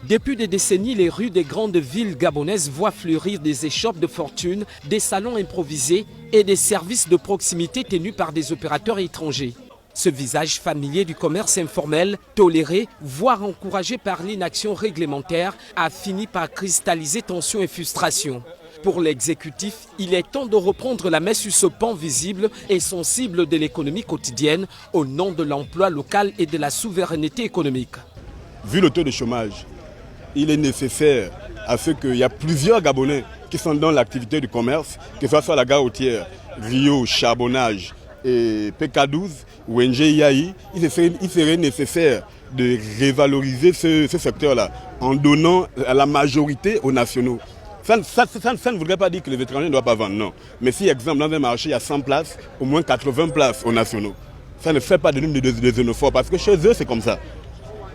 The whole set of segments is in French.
Depuis des décennies, les rues des grandes villes gabonaises voient fleurir des échoppes de fortune, des salons improvisés et des services de proximité tenus par des opérateurs étrangers. Ce visage familier du commerce informel, toléré, voire encouragé par l'inaction réglementaire, a fini par cristalliser tensions et frustrations. Pour l'exécutif, il est temps de reprendre la main sur ce pan visible et sensible de l'économie quotidienne au nom de l'emploi local et de la souveraineté économique. Vu le taux de chômage, il est nécessaire à ce qu'il y a plusieurs Gabonais qui sont dans l'activité du commerce, que ce soit la gare routière, Rio, Charbonnage et PK12 ou NGIAI, il serait nécessaire de revaloriser ce secteur-là en donnant à la majorité aux nationaux. Ça ne voudrait pas dire que les étrangers ne doivent pas vendre, non. Mais si, exemple, dans un marché, il y a 100 places, au moins 80 places aux nationaux. Ça ne fait pas de nous des xénophobes, parce que chez eux, c'est comme ça.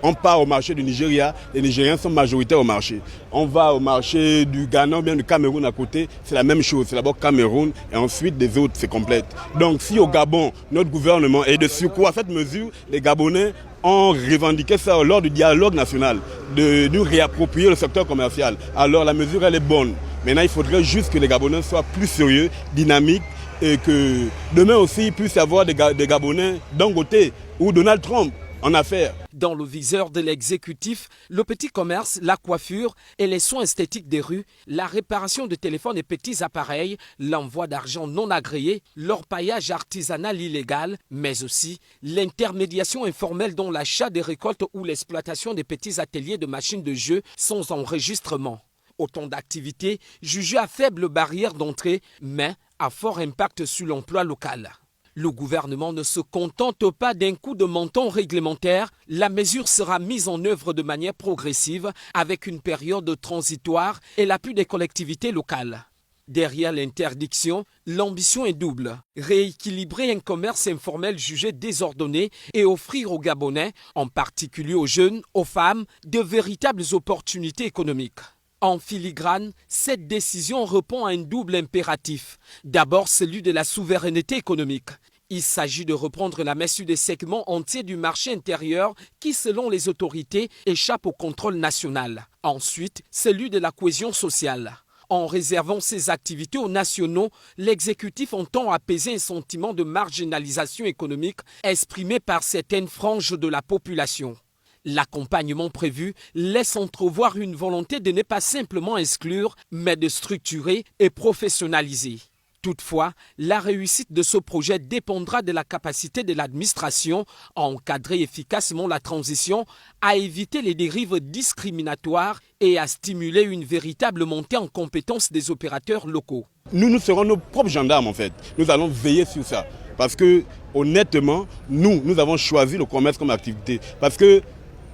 On part au marché du Nigeria, les Nigériens sont majoritaires au marché. On va au marché du Ghana ou bien du Cameroun à côté, c'est la même chose. C'est d'abord Cameroun et ensuite des autres, c'est complète. Donc si au Gabon, notre gouvernement est de surcroît à cette mesure, les Gabonais ont revendiqué ça lors du dialogue national, de nous réapproprier le secteur commercial. Alors la mesure, elle est bonne. Maintenant, il faudrait juste que les Gabonais soient plus sérieux, dynamiques, et que demain aussi, il puisse y avoir des Gabonais Dangote ou Donald Trump en affaires. Dans le viseur de l'exécutif, le petit commerce, la coiffure et les soins esthétiques des rues, la réparation de téléphones et petits appareils, l'envoi d'argent non agréé, l'orpaillage artisanal illégal, mais aussi l'intermédiation informelle dont l'achat des récoltes ou l'exploitation des petits ateliers de machines de jeu sans enregistrement. Autant d'activités jugées à faible barrière d'entrée, mais à fort impact sur l'emploi local. Le gouvernement ne se contente pas d'un coup de menton réglementaire. La mesure sera mise en œuvre de manière progressive avec une période transitoire et l'appui des collectivités locales. Derrière l'interdiction, l'ambition est double. Rééquilibrer un commerce informel jugé désordonné et offrir aux Gabonais, en particulier aux jeunes, aux femmes, de véritables opportunités économiques. En filigrane, cette décision répond à un double impératif. D'abord, celui de la souveraineté économique. Il s'agit de reprendre la main sur des segments entiers du marché intérieur qui, selon les autorités, échappent au contrôle national. Ensuite, celui de la cohésion sociale. En réservant ces activités aux nationaux, l'exécutif entend apaiser un sentiment de marginalisation économique exprimé par certaines franges de la population. L'accompagnement prévu laisse entrevoir une volonté de ne pas simplement exclure, mais de structurer et professionnaliser. Toutefois, la réussite de ce projet dépendra de la capacité de l'administration à encadrer efficacement la transition, à éviter les dérives discriminatoires et à stimuler une véritable montée en compétences des opérateurs locaux. Nous serons nos propres gendarmes en fait. Nous allons veiller sur ça. Parce que, honnêtement, nous avons choisi le commerce comme activité. Parce que,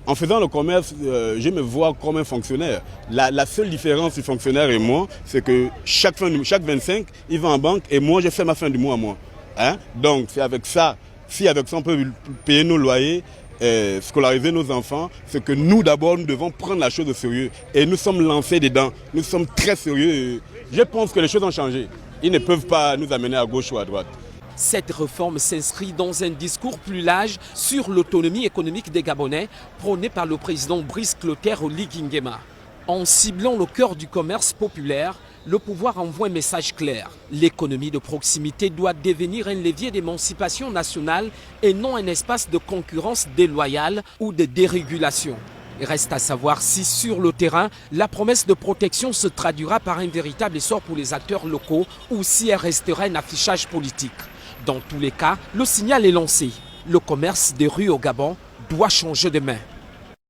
en faisant le commerce, je me vois comme un fonctionnaire. La seule différence du fonctionnaire et moi, c'est que chaque 25, il va en banque et moi, je fais ma fin du mois à moi. Hein? Donc, c'est avec ça, si avec ça on peut payer nos loyers, scolariser nos enfants, c'est que nous d'abord, nous devons prendre la chose au sérieux. Et nous sommes lancés dedans, nous sommes très sérieux. Je pense que les choses ont changé. Ils ne peuvent pas nous amener à gauche ou à droite. Cette réforme s'inscrit dans un discours plus large sur l'autonomie économique des Gabonais, prôné par le président Brice Clotaire Oligui Nguema. En ciblant le cœur du commerce populaire, le pouvoir envoie un message clair. L'économie de proximité doit devenir un levier d'émancipation nationale et non un espace de concurrence déloyale ou de dérégulation. Il reste à savoir si sur le terrain, la promesse de protection se traduira par un véritable essor pour les acteurs locaux ou si elle restera un affichage politique. Dans tous les cas, le signal est lancé. Le commerce des rues au Gabon doit changer de main.